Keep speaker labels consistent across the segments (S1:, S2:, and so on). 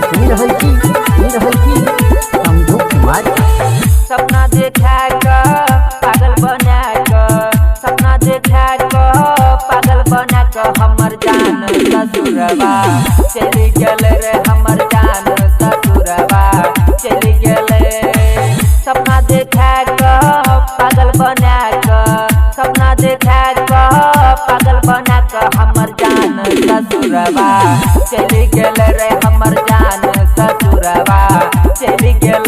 S1: सुन रहल छी समझो कुमार।
S2: सपना देखा क पागल बना क, सपना देखा क पागल बना क हमर जान ससुरबा चली गेल रे, हमर जान ससुरबा चली गेल। सपना देखा क पागल बना क, सपना देखा क पागल बना क हमर जान ससुरबा चली गेल रे, हमर जान ससुरबा चली गेल।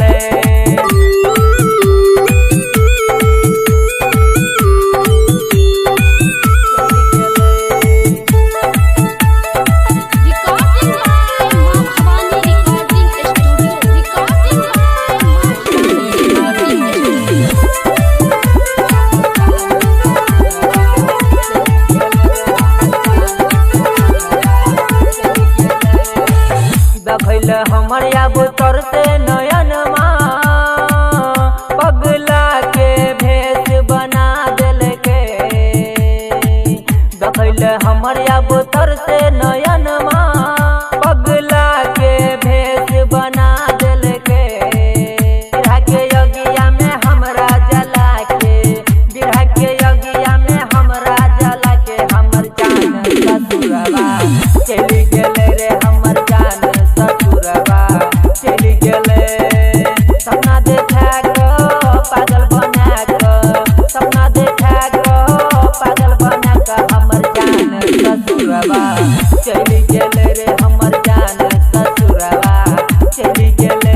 S2: देखल हमर अब तरते नयनमा पगला के भेष बना दिल के। देखल हमर अब तरते नयनमा पगला के भेष बना दिल के। बिरहा के यज्ञ में हमरा जला के, बिरहा के यज्ञ में हमरा जला के हमर जान ससुरबा चली गेल रे, हमर जान ससुरबा चली गेल। सपना देखा क पागल बना क, सपना देखा क पागल बना क हमर जान ससुरबा चली गेल रे, हमर जान ससुरबा चली गेल।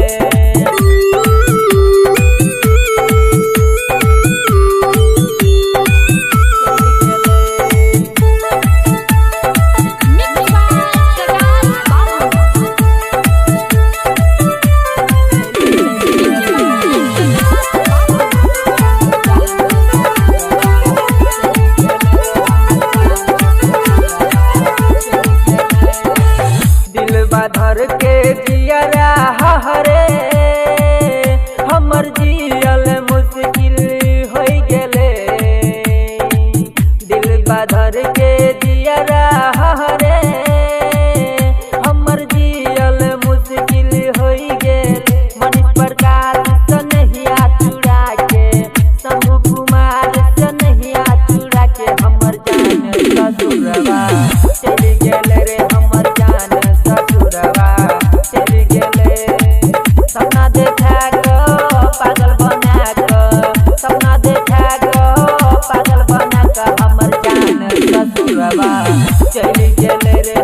S2: धर के जियरा हरे हमर जियल मुश्किल हो गेले। दिल बाधर के जियरा हरे हमर जियल मुश्किल हो गेले। मनीष प्रकाश सनहिया चुरा के, शंभू कुमार सनहिया चुरा के हमर जान ससुरबा चली गेल रे, हमर जान ससुरबा चली गेल। सपना देखा क पागल बना क, सपना देखा क पागल बना क हमर जान ससुरबा चली गेल रे।